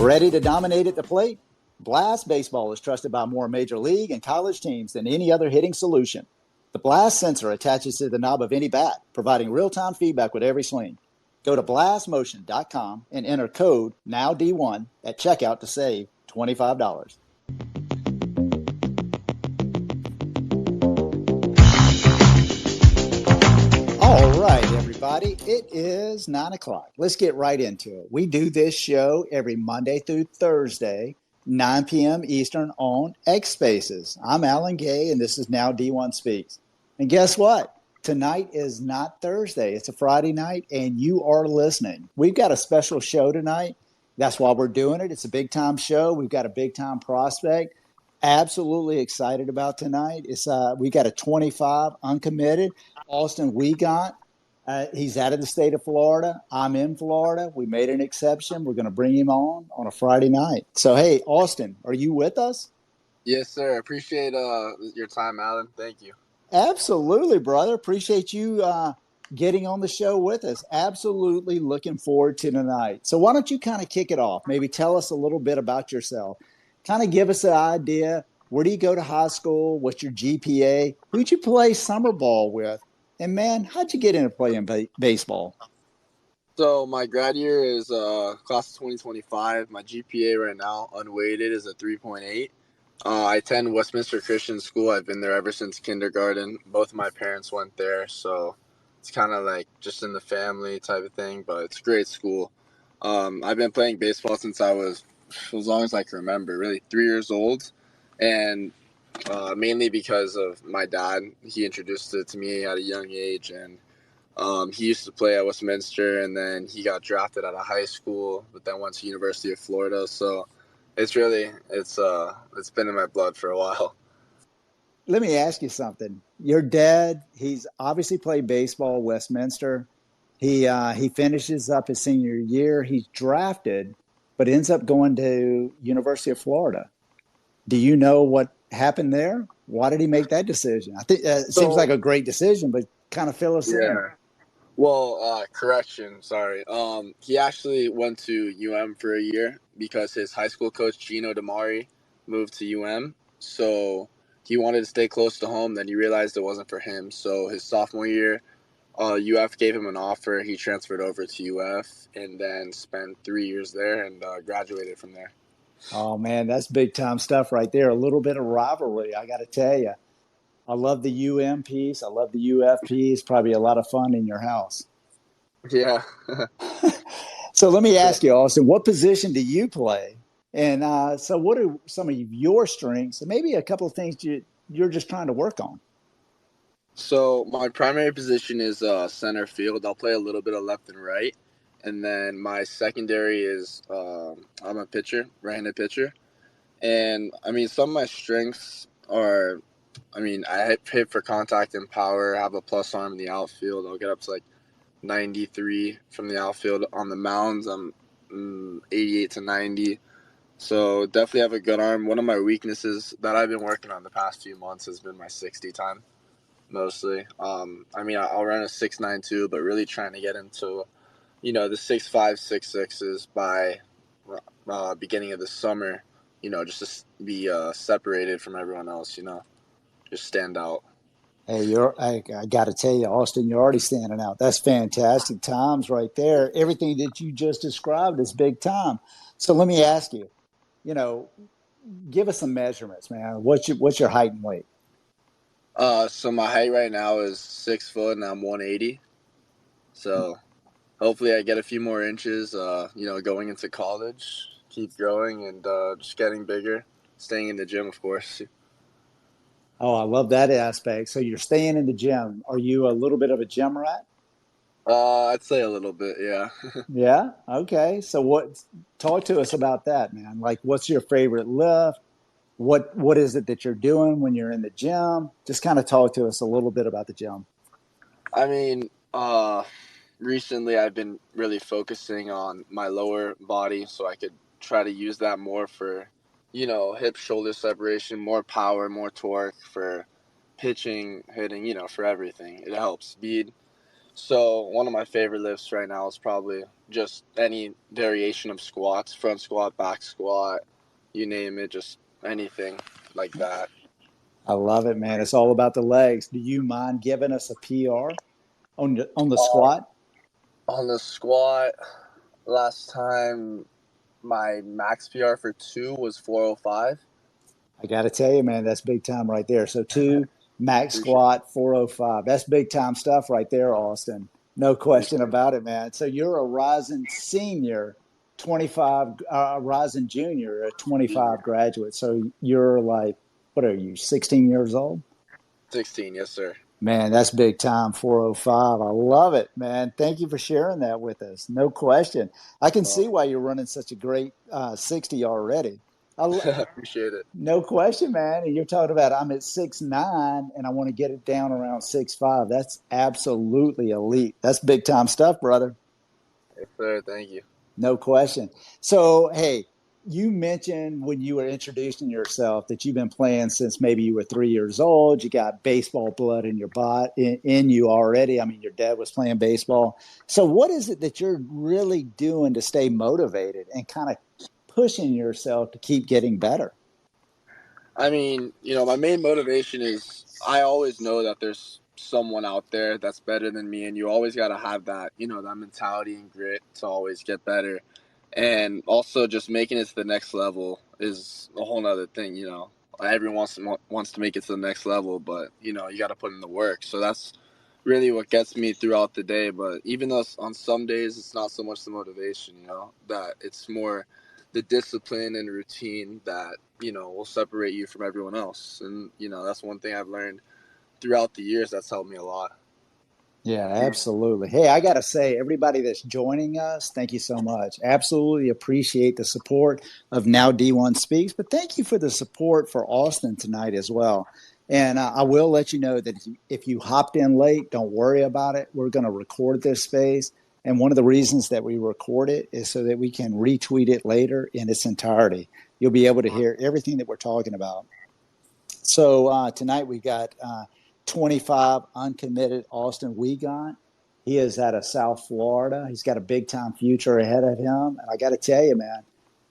Ready to dominate at the plate? Blast Baseball is trusted by more major league and college teams than any other hitting solution. The Blast sensor attaches to the knob of any bat, providing real-time feedback with every swing. Go to blastmotion.com and enter code NOWD1 at checkout to save $25. All right, everybody, it is 9 o'clock. Let's get right into it. We do this show every Monday through Thursday, 9 p.m. Eastern on X Spaces. I'm Alan Gay, and this is Now D1 Speaks. And guess what? Tonight is not Thursday. It's a Friday night, and you are listening. We've got a special show tonight. That's why we're doing it. It's a big-time show. We've got a big-time prospect. Absolutely excited about tonight. We got a 25 uncommitted, Austin Wiegandt. He's out of the state of Florida. I'm in Florida. We made an exception. We're going to bring him on a Friday night. So, hey, Austin, are you with us? Yes, sir. Appreciate your time, Alan. Thank you. Absolutely, brother. Appreciate you getting on the show with us. Absolutely looking forward to tonight. So why don't you kind of kick it off? Maybe tell us a little bit about yourself. Kind of give us an idea. Where do you go to high school? What's your GPA? Who'd you play summer ball with? And, man, how'd you get into playing baseball? So my grad year is class of 2025. My GPA right now, unweighted, is a 3.8. I attend Westminster Christian School. I've been there ever since kindergarten. Both of my parents went there, so it's kind of like just in the family type of thing, but it's a great school. I've been playing baseball since I was, as long as I can remember, really 3 years old, and mainly because of my dad. He introduced it to me at a young age, and he used to play at Westminster, and then he got drafted out of high school, but then went to University of Florida. So it's been in my blood for a while. Let me ask you something. Your dad, he's obviously played baseball at Westminster. He finishes up his senior year. He's drafted, but ends up going to University of Florida. Do you know what happened there? Why did he make that decision? I think it seems like a great decision, but kind of fill us in. Well, correction, sorry. He actually went to UM for a year because his high school coach, Gino DeMari, moved to UM. So he wanted to stay close to home. Then he realized it wasn't for him. So his sophomore year, UF gave him an offer. He transferred over to UF and then spent 3 years there and graduated from there. Oh, man, that's big-time stuff right there. A little bit of rivalry, I got to tell you. I love the UM piece. I love the UF piece. Probably a lot of fun in your house. Yeah. So let me ask you, Austin, what position do you play? And so what are some of your strengths and maybe a couple of things you're just trying to work on? So my primary position is center field. I'll play a little bit of left and right. And then my secondary is I'm a pitcher, right-handed pitcher. And, I mean, some of my strengths are, I hit for contact and power, have a plus arm in the outfield. I'll get up to, 93 from the outfield. On the mounds, I'm 88 to 90. So definitely have a good arm. One of my weaknesses that I've been working on the past few months has been my 60 time, mostly. I'll run a 6.9 too, but really trying to get into the 6.5, 6.6s by beginning of the summer, just to be separated from everyone else, just stand out. Hey, I got to tell you, Austin, you're already standing out. That's fantastic times right there. Everything that you just described is big time. So let me ask you, give us some measurements, man. What's your height and weight? So my height right now is 6 foot and I'm 180. So hopefully I get a few more inches, going into college, keep growing and just getting bigger, staying in the gym, of course. Oh, I love that aspect. So you're staying in the gym. Are you a little bit of a gym rat? I'd say a little bit, yeah. Yeah. Okay. So talk to us about that, man. Like, what's your favorite lift? What is it that you're doing when you're in the gym? Just kind of talk to us a little bit about the gym. Recently I've been really focusing on my lower body so I could try to use that more for, hip shoulder separation, more power, more torque for pitching, hitting, for everything. It helps speed. So one of my favorite lifts right now is probably just any variation of squats, front squat, back squat, you name it, just anything like that. I love it, man. It's all about the legs. Do you mind giving us a PR on the Uh, squat? on the squat, last time my max PR for two was 405. I got to tell you, man, that's big time right there. So two max Appreciate squat 405. That's big time stuff right there, Austin. No question appreciate about it, man. So you're a rising senior, 25, rising junior, a it. 25 graduate. So you're like, what are you, 16 years old? 16, yes sir. Man, that's big time 405. I love it, man. Thank you for sharing that with us. No question. I can see Oh, why you're running such a great 60 already. I, appreciate it. No question, man. And you're talking about I'm at 6'9" and I want to get it down around 6'5". That's absolutely elite. That's big time stuff, brother. Yes sir, thank you. No question. So, hey, you mentioned when you were introducing yourself that you've been playing since maybe you were 3 years old. You got baseball blood in your body, in you already. I mean, your dad was playing baseball. So, what is it that you're really doing to stay motivated and kind of pushing yourself to keep getting better? I mean, my main motivation is I always know that there's someone out there that's better than me, and you always got to have that, that mentality and grit to always get better. And also, just making it to the next level is a whole nother thing. Everyone wants to make it to the next level, but you got to put in the work. So that's really what gets me throughout the day. But even though on some days it's not so much the motivation, that it's more the discipline and routine that will separate you from everyone else. And that's one thing I've learned throughout the years that's helped me a lot. Yeah, absolutely. Hey, I got to say, everybody that's joining us, thank you so much. Absolutely appreciate the support of Now D1 Speaks, but thank you for the support for Austin tonight as well. And I will let you know that if you hopped in late, don't worry about it. We're going to record this space. And one of the reasons that we record it is so that we can retweet it later in its entirety. You'll be able to hear everything that we're talking about. So tonight we got 25 uncommitted Austin Wiegandt. He is out of South Florida. He's got a big time future ahead of him. And I got to tell you, man,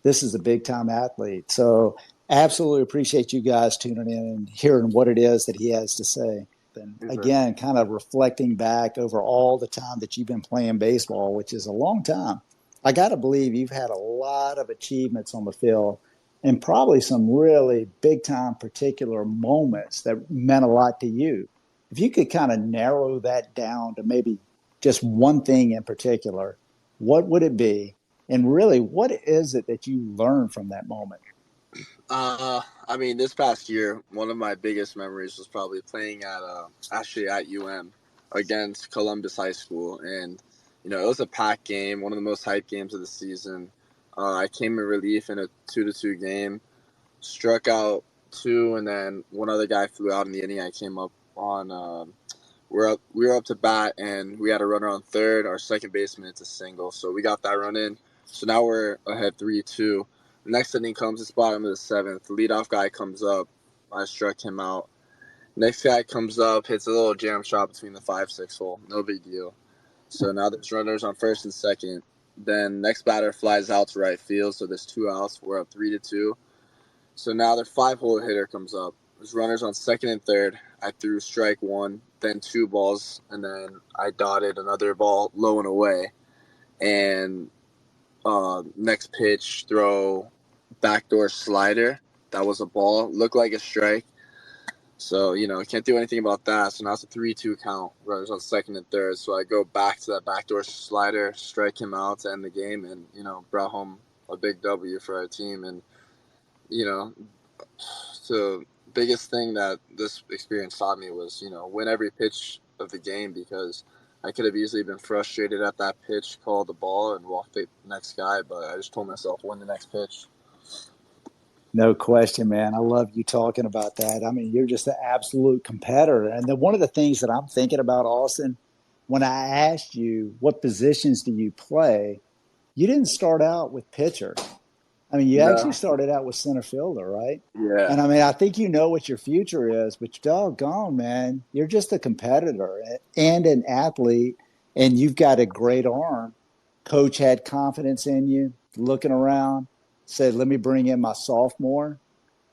this is a big time athlete. So absolutely appreciate you guys tuning in and hearing what it is that he has to say. And Yes, sir. again, kind of reflecting back over all the time that you've been playing baseball, which is a long time. I got to believe you've had a lot of achievements on the field and probably some really big time particular moments that meant a lot to you. If you could kind of narrow that down to maybe just one thing in particular, what would it be? And really, what is it that you learned from that moment? I mean, this past year, one of my biggest memories was probably playing actually at UM against Columbus High School, and it was a packed game, one of the most hyped games of the season. I came in relief in a 2-2 game, struck out two, and then one other guy flew out in the inning. I came up on. We were up to bat, and we had a runner on third. Our second baseman, it's a single, so we got that run in. So now we're ahead 3-2. The next inning comes, it's bottom of the seventh. The leadoff guy comes up. I struck him out. Next guy comes up, hits a little jam shot between the 5-6 hole. No big deal. So now there's runners on first and second. Then next batter flies out to right field, so there's two outs. We're up 3-2. So now their 5-hole hitter comes up. There's runners on second and third. I threw strike one, then two balls, and then I dotted another ball low and away. And next pitch, throw backdoor slider. That was a ball. Looked like a strike. So, can't do anything about that. So now it's a 3-2 count. Runners on second and third. So I go back to that backdoor slider, strike him out to end the game, and, brought home a big W for our team. And, you know, the biggest thing that this experience taught me was, win every pitch of the game, because I could have easily been frustrated at that pitch, called the ball, and walked the next guy. But I just told myself, win the next pitch. No question, man. I love you talking about that. I mean, you're just an absolute competitor. And then one of the things that I'm thinking about, Austin, when I asked you what positions do you play, you didn't start out with pitcher. I mean, you actually No. started out with center fielder, right? Yeah. And I mean, I think you know what your future is, but doggone, man, you're just a competitor and an athlete. and you've got a great arm. Coach had confidence in you, looking around, said, let me bring in my sophomore.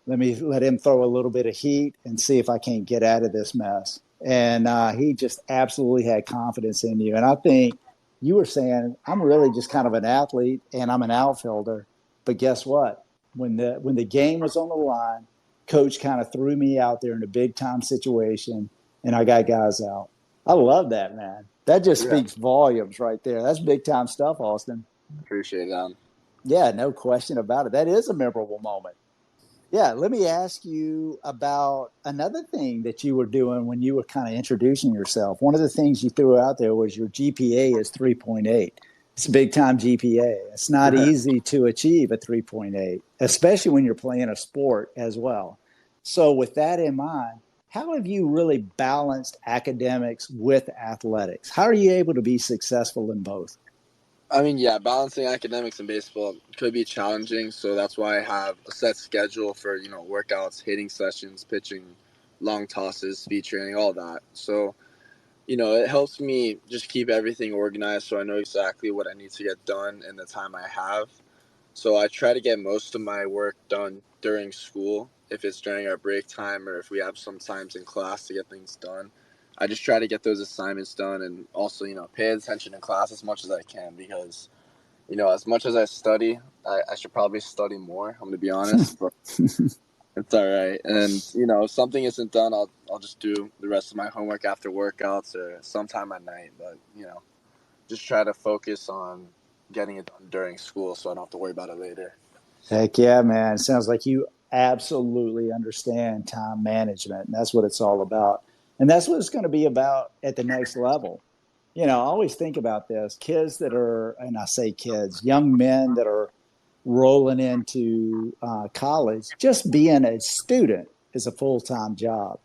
Let him throw a little bit of heat and see if I can't get out of this mess. And he just absolutely had confidence in you. And I think you were saying, I'm really just kind of an athlete and I'm an outfielder. But guess what? When the game was on the line, coach kind of threw me out there in a big time situation and I got guys out. I love that, man. That just Yeah, speaks volumes right there. That's big time stuff, Austin. appreciate that. Yeah, no question about it. That is a memorable moment. Yeah, let me ask you about another thing that you were doing when you were kind of introducing yourself. One of the things you threw out there was your GPA is 3.8. It's a big time GPA. It's not easy to achieve a 3.8, especially when you're playing a sport as well. So, with that in mind, how have you really balanced academics with athletics? How are you able to be successful in both? I mean, yeah, balancing academics and baseball could be challenging, so that's why I have a set schedule for, workouts, hitting sessions, pitching, long tosses, speed training, all that. So, it helps me just keep everything organized so I know exactly what I need to get done in the time I have. So I try to get most of my work done during school, if it's during our break time or if we have some times in class to get things done. I just try to get those assignments done and also, pay attention in class as much as I can because, as much as I study, I should probably study more, I'm going to be honest, but it's all right. And, if something isn't done, I'll just do the rest of my homework after workouts or sometime at night. But, just try to focus on getting it done during school so I don't have to worry about it later. Heck yeah, man. It sounds like you absolutely understand time management. And that's what it's all about. And that's what it's going to be about at the next level. I always think about this kids that are, and I say kids, young men that are rolling into college, just being a student is a full time job.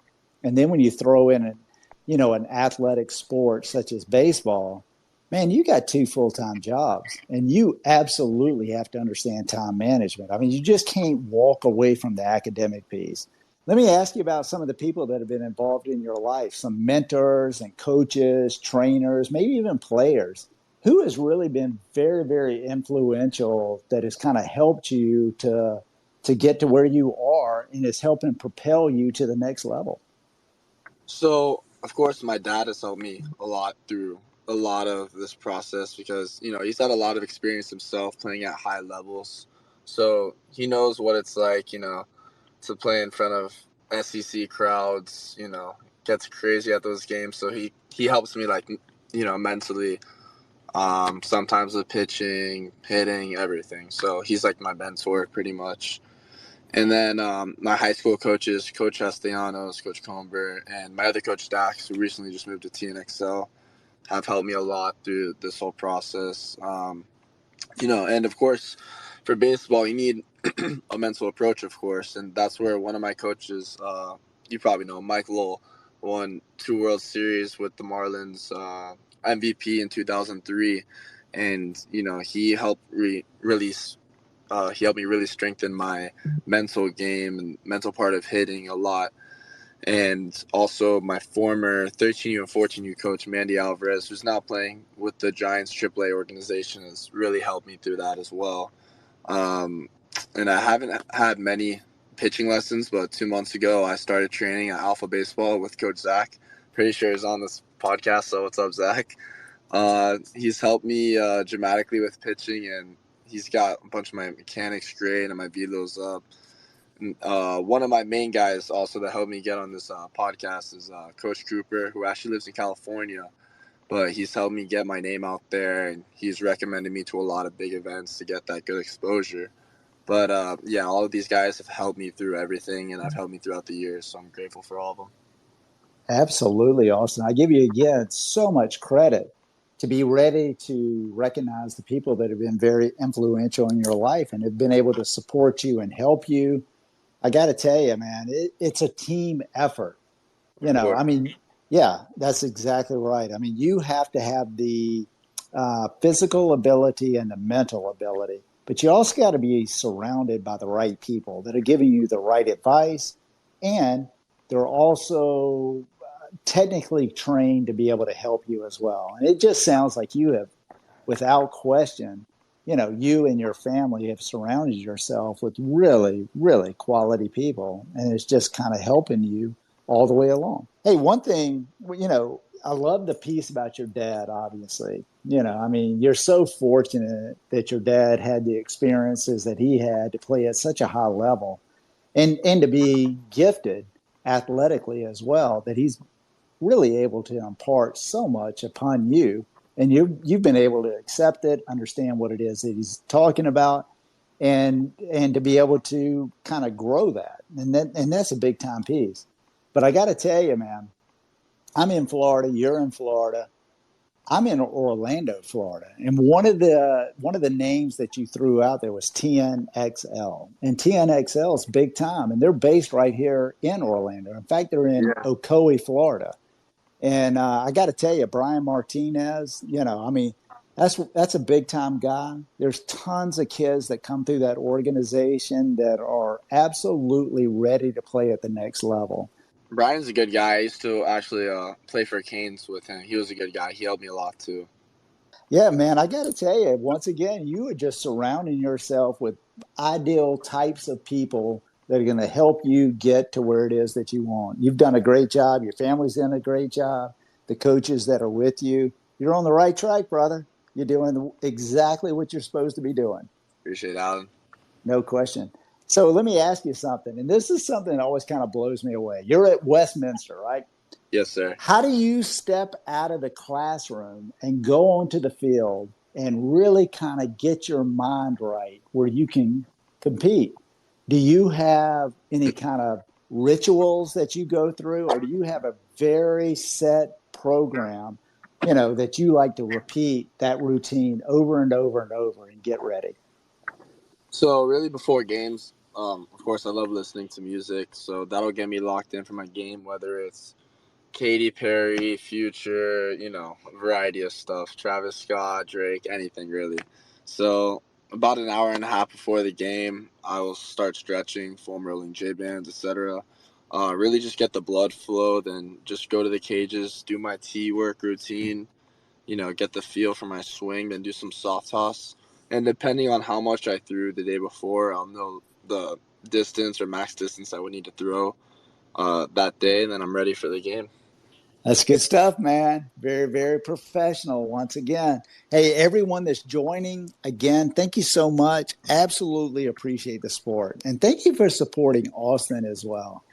And then when you throw in, an athletic sport such as baseball, man, you got two full time jobs, and you absolutely have to understand time management. I mean, you just can't walk away from the academic piece. Let me ask you about some of the people that have been involved in your life, some mentors and coaches, trainers, maybe even players. Who has really been very, very influential that has kind of helped you to get to where you are and is helping propel you to the next level? So, of course, my dad has helped me a lot through a lot of this process because, he's had a lot of experience himself playing at high levels. So he knows what it's like, to play in front of SEC crowds, gets crazy at those games. So he helps me, like, mentally, sometimes with pitching, hitting, everything. So he's like my mentor pretty much. And then my high school coaches, Coach Castellanos, Coach Comber, and my other coach, Dax, who recently just moved to TNXL, have helped me a lot through this whole process. And of course, for baseball, you need a mental approach, of course. And that's where one of my coaches, you probably know, Mike Lowell, won 2 World Series with the Marlins, MVP in 2003. And, he helped release he helped me really strengthen my mental game and mental part of hitting a lot. And also my former 13U and 14U coach, Mandy Alvarez, who's now playing with the Giants AAA organization, has really helped me through that as well. And I haven't had many pitching lessons, but 2 months ago I started training at Alpha Baseball with Coach Zach. Pretty sure he's on this podcast, so what's up, Zach? He's helped me dramatically with pitching, and he's got a bunch of my mechanics great and my velos up. And, one of my main guys also that helped me get on this podcast is Coach Cooper, who actually lives in California, but he's helped me get my name out there, and he's recommended me to a lot of big events to get that good exposure. But yeah, all of these guys have helped me through everything, and have helped me throughout the years, so I'm grateful for all of them. Absolutely, Austin. I give you again so much credit to be ready to recognize the people that have been very influential in your life and have been able to support you and help you. I got to tell you, man, it's a team effort. Of course. I mean, yeah, that's exactly right. I mean, you have to have the physical ability and the mental ability, but you also got to be surrounded by the right people that are giving you the right advice, and they're also technically trained to be able to help you as well. And it just sounds like you have, without question, you and your family have surrounded yourself with really, really quality people. And it's just kind of helping you all the way along. Hey, one thing, I love the piece about your dad, obviously. I mean, you're so fortunate that your dad had the experiences that he had to play at such a high level and to be gifted athletically as well, that he's really able to impart so much upon you, and you've been able to accept it, understand what it is that he's talking about, and to be able to kind of grow that, and that's a big time piece. But I got to tell you, man, I'm in Florida, you're in Florida, I'm in Orlando, Florida, and one of the names that you threw out there was TNXL, and TNXL is big time, and they're based right here in Orlando. In fact, they're in Yeah. Ocoee, Florida. And I got to tell you, Brian Martinez, I mean, that's a big time guy. There's tons of kids that come through that organization that are absolutely ready to play at the next level. Brian's a good guy. I used to actually play for Canes with him. He was a good guy. He helped me a lot too. Yeah, man, I got to tell you, once again, you are just surrounding yourself with ideal types of people that are going to help you get to where it is that you want. You've done a great job. Your family's done a great job. The coaches that are with you, you're on the right track, brother. You're doing exactly what you're supposed to be doing. Appreciate it, Alan. No question. So let me ask you something, and this is something that always kind of blows me away. You're at Westminster, right? Yes, sir. How do you step out of the classroom and go onto the field and really kind of get your mind right where you can compete? Do you have any kind of rituals that you go through, or do you have a very set program, that you like to repeat that routine over and over and over and get ready? So really, before games, of course, I love listening to music. So that'll get me locked in for my game, whether it's Katy Perry, Future, a variety of stuff. Travis Scott, Drake, anything really. So about an hour and a half before the game, I will start stretching, foam rolling J bands, etc. Really just get the blood flow, then just go to the cages, do my T work routine, get the feel for my swing, then do some soft toss. And depending on how much I threw the day before, I'll know the distance or max distance I would need to throw that day, and then I'm ready for the game. That's good stuff, man. Very, very professional once again. Hey, everyone that's joining, again, thank you so much. Absolutely appreciate the sport. And thank you for supporting Austin as well.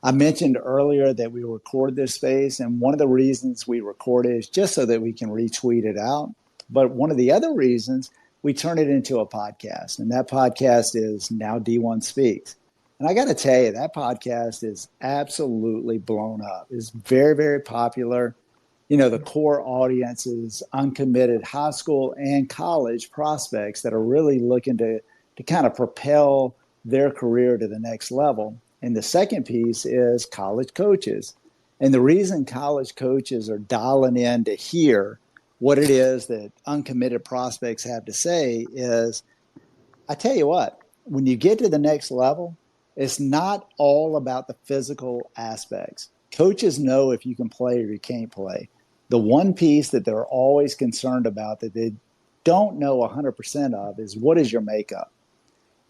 I mentioned earlier that we record this space, and one of the reasons we record it is just so that we can retweet it out. But one of the other reasons, we turn it into a podcast, and that podcast is Now D1 Speaks. And I got to tell you, that podcast is absolutely blown up. It's very, very popular. The core audience is uncommitted high school and college prospects that are really looking to kind of propel their career to the next level. And the second piece is college coaches. And the reason college coaches are dialing in to hear what it is that uncommitted prospects have to say is, I tell you what, when you get to the next level, it's not all about the physical aspects. Coaches know if you can play or you can't play. The one piece that they're always concerned about that they don't know 100% of is, what is your makeup?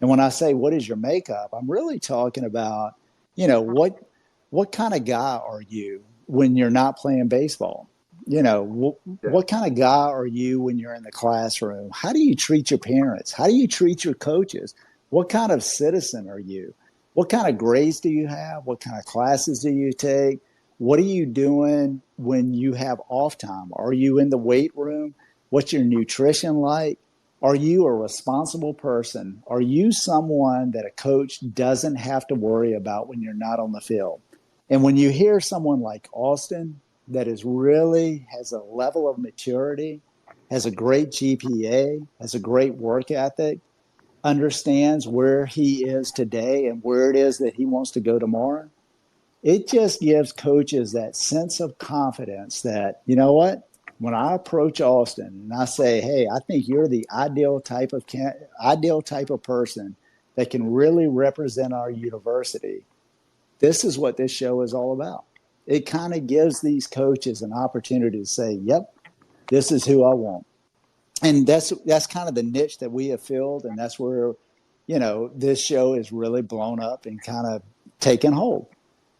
And when I say what is your makeup, I'm really talking about, what kind of guy are you when you're not playing baseball? What kind of guy are you when you're in the classroom? How do you treat your parents? How do you treat your coaches? What kind of citizen are you? What kind of grades do you have? What kind of classes do you take? What are you doing when you have off time? Are you in the weight room? What's your nutrition like? Are you a responsible person? Are you someone that a coach doesn't have to worry about when you're not on the field? And when you hear someone like Austin that is really has a level of maturity, has a great GPA, has a great work ethic, understands where he is today and where it is that he wants to go tomorrow, it just gives coaches that sense of confidence that, you know what, when I approach Austin and I say, hey, I think you're the ideal type of person that can really represent our university, this is what this show is all about. it kind of gives these coaches an opportunity to say, yep, this is who I want. And that's kind of the niche that we have filled. And that's where, this show is really blown up and kind of taken hold.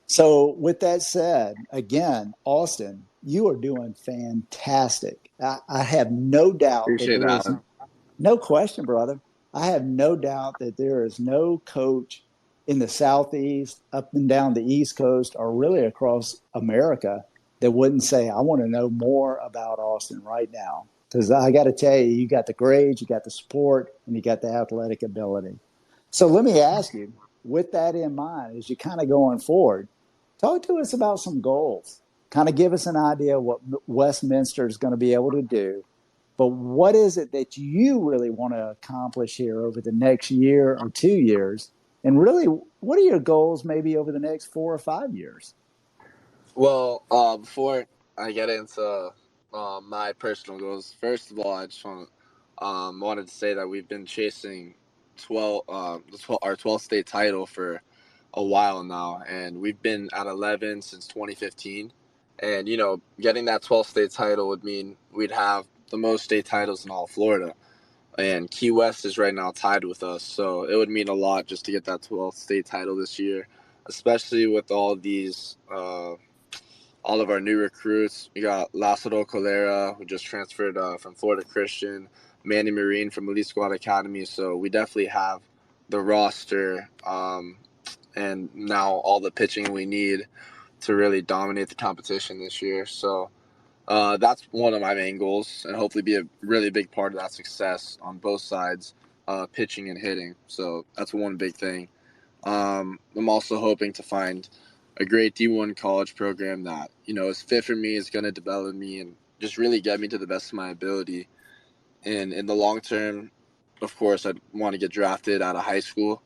So with that said, again, Austin, you are doing fantastic. I have no doubt that Appreciate there that, is Alan. no question, brother. I have no doubt that there is no coach in the Southeast, up and down the East Coast, or really across America that wouldn't say, I want to know more about Austin right now. Because I got to tell you, you got the grades, you got the support, and you got the athletic ability. So let me ask you, with that in mind, as you're kind of going forward, talk to us about some goals. Kind of give us an idea of what Westminster is going to be able to do. But what is it that you really want to accomplish here over the next year or 2 years? And really, what are your goals maybe over the next 4 or 5 years? Well, before I get into my personal goals, first of all, I just wanted to say that we've been chasing 12 our 12th state title for a while now, and we've been at 11 since 2015. And getting that 12th state title would mean we'd have the most state titles in all of Florida. And Key West is right now tied with us, so it would mean a lot just to get that 12th state title this year, especially with all of our new recruits. We got Lázaro Colera, who just transferred from Florida Christian, Manny Marine from Elite Squad Academy. So we definitely have the roster and now all the pitching we need to really dominate the competition this year. So that's one of my main goals, and hopefully be a really big part of that success on both sides, pitching and hitting. So that's one big thing. I'm also hoping to find a great D1 college program that is fit for me, is going to develop me, and just really get me to the best of my ability. And in the long term, of course, I'd want to get drafted out of high school,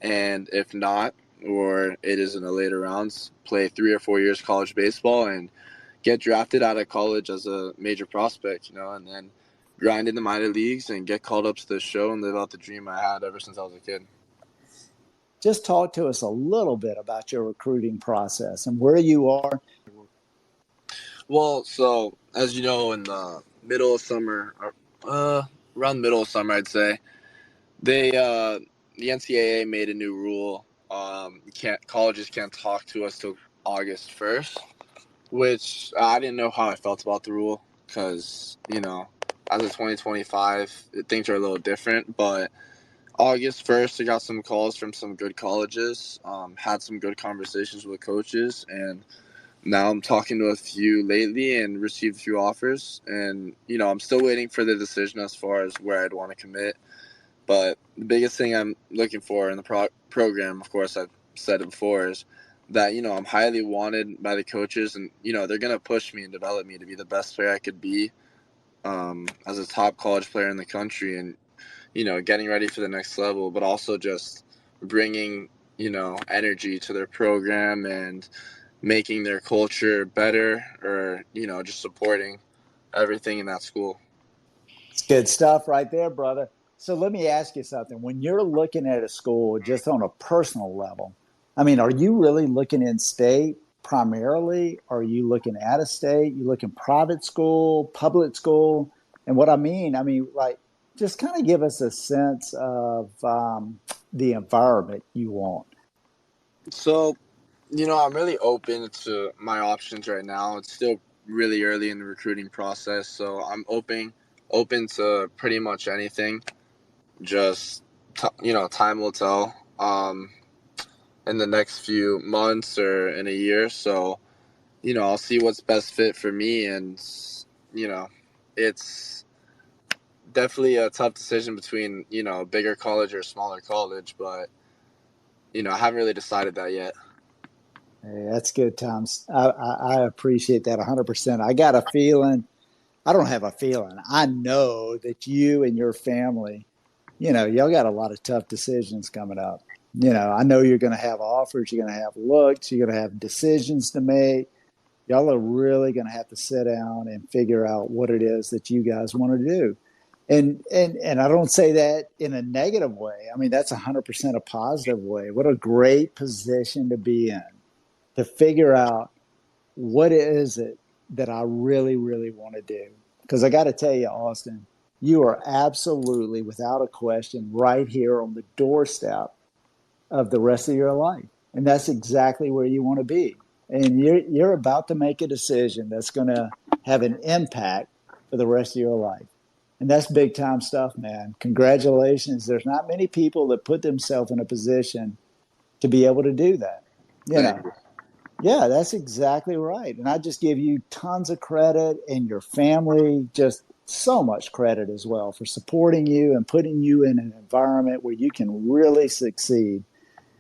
and if not, or it is in the later rounds, play 3 or 4 years college baseball and get drafted out of college as a major prospect, and then grind in the minor leagues and get called up to the show and live out the dream I had ever since I was a kid. Just talk to us a little bit about your recruiting process and where you are. Well, so as you know, in the middle of summer, around the middle of summer, I'd say they the NCAA made a new rule. Colleges can't talk to us till August 1st, which I didn't know how I felt about the rule because as of 2025, things are a little different. But August 1st, I got some calls from some good colleges, had some good conversations with coaches, and now I'm talking to a few lately and received a few offers. And, I'm still waiting for the decision as far as where I'd want to commit. But the biggest thing I'm looking for in the program, of course, I've said it before, is that, I'm highly wanted by the coaches. And, they're going to push me and develop me to be the best player I could be as a top college player in the country. And, getting ready for the next level, but also just bringing, energy to their program and making their culture better, or, just supporting everything in that school. It's good stuff right there, brother. So let me ask you something. When you're looking at a school just on a personal level, I mean, are you really looking in state primarily? Are you looking out of state? You looking private school, public school? And what I mean, like, just kind of give us a sense of the environment you want. So, I'm really open to my options right now. It's still really early in the recruiting process, so I'm open to pretty much anything. Just time will tell. In the next few months or in a year. So, I'll see what's best fit for me. And, you know, it's definitely a tough decision between, a bigger college or a smaller college. But, I haven't really decided that yet. Hey, that's good, Thomas. I appreciate that 100%. I got a feeling, I don't have a feeling. I know that you and your family, y'all got a lot of tough decisions coming up. I know you're going to have offers, you're going to have looks, you're going to have decisions to make. Y'all are really going to have to sit down and figure out what it is that you guys want to do. And I don't say that in a negative way. I mean, that's 100% a positive way. What a great position to be in, to figure out what is it that I really, really want to do? Because I got to tell you, Austin, you are absolutely, without a question, right here on the doorstep of the rest of your life. And that's exactly where you want to be. And you're about to make a decision that's going to have an impact for the rest of your life. And that's big time stuff, man. Congratulations. There's not many people that put themselves in a position to be able to do that. You Thank know, you. yeah, that's exactly right. And I just give you tons of credit and your family just so much credit as well for supporting you and putting you in an environment where you can really succeed.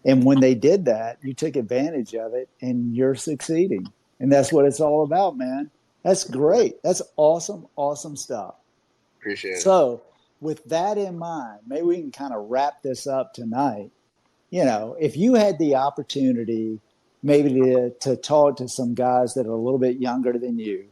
And when they did that, you took advantage of it and you're succeeding. And that's what it's all about, man. That's great. That's awesome, awesome stuff. Appreciate it. So, with that in mind, maybe we can kind of wrap this up tonight. If you had the opportunity maybe to talk to some guys that are a little bit younger than you,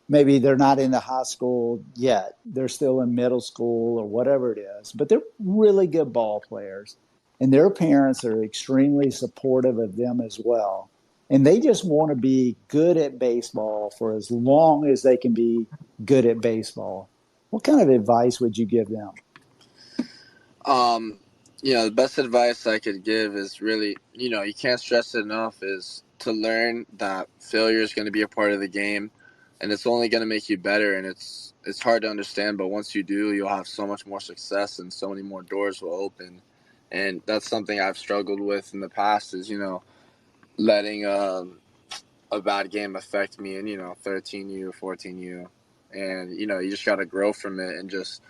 maybe they're not in the high school yet, they're still in middle school or whatever it is, but they're really good ball players and their parents are extremely supportive of them as well. And they just want to be good at baseball for as long as they can be good at baseball. What kind of advice would you give them? Um, the best advice I could give is really, you can't stress it enough, is to learn that failure is going to be a part of the game, and it's only going to make you better. And it's hard to understand, but once you do, you'll have so much more success, and so many more doors will open. And that's something I've struggled with in the past, is letting a bad game affect me in 13U, 14U, and you just got to grow from it and just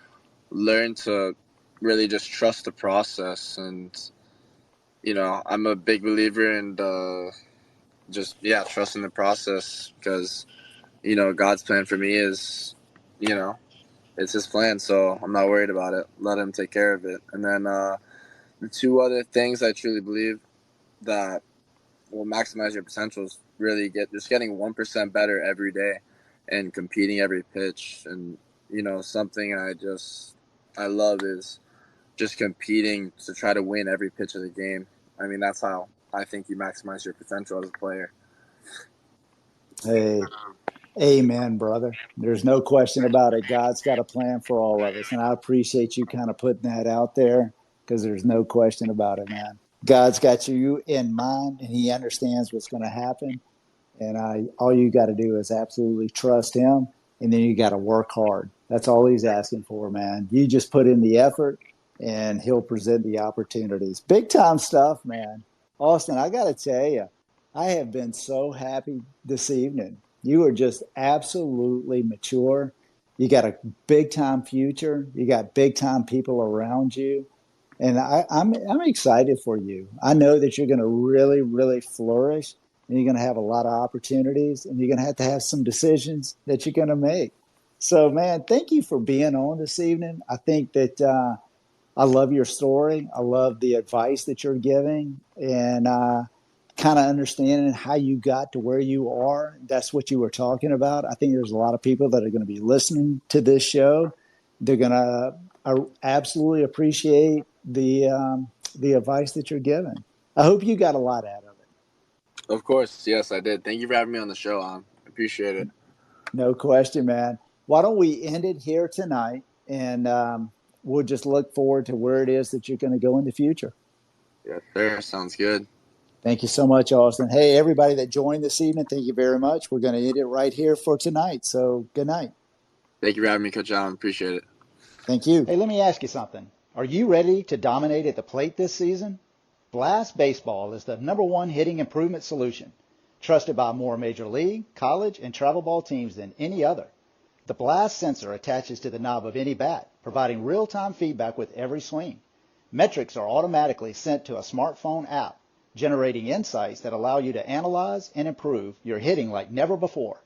learn to really just trust the process. And I'm a big believer in trusting the process, because God's plan for me is you know it's his plan, so I'm not worried about it. Let him take care of it. And then the two other things I truly believe that will maximize your potential is really getting 1% better every day and competing every pitch. And something I love is just competing to try to win every pitch of the game. I mean, that's how I think you maximize your potential as a player. Hey, amen, brother. There's no question about it. God's got a plan for all of us. And I appreciate you kind of putting that out there because there's no question about it, man. God's got you in mind and he understands what's going to happen. And all you got to do is absolutely trust him. And then you got to work hard. That's all he's asking for, man. You just put in the effort and he'll present the opportunities. Big time stuff, man. Austin, I got to tell you, I have been so happy this evening. You are just absolutely mature. You got a big time future. You got big time people around you. And I'm excited for you. I know that you're going to really, really flourish and you're going to have a lot of opportunities and you're going to have some decisions that you're going to make. So, man, thank you for being on this evening. I think that I love your story. I love the advice that you're giving and kind of understanding how you got to where you are. That's what you were talking about. I think there's a lot of people that are going to be listening to this show. They're going to absolutely appreciate the advice that you're giving. I hope you got a lot out of it. Of course, yes, I did. Thank you for having me on the show. I appreciate it. No question, man. Why don't we end it here tonight, and we'll just look forward to where it is that you're going to go in the future. Yes, sir. Sounds good. Thank you so much, Austin. Hey, everybody that joined this evening, thank you very much. We're going to end it right here for tonight. So good night. Thank you for having me, Coach Allen. Appreciate it. Thank you. Hey, let me ask you something. Are you ready to dominate at the plate this season? Blast Baseball is the #1 hitting improvement solution, trusted by more major league, college, and travel ball teams than any other. The Blast sensor attaches to the knob of any bat, providing real-time feedback with every swing. Metrics are automatically sent to a smartphone app, generating insights that allow you to analyze and improve your hitting like never before.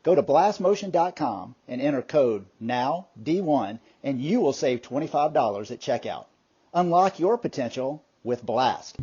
Go to blastmotion.com and enter code NOWD1 and you will save $25 at checkout. Unlock your potential with Blast.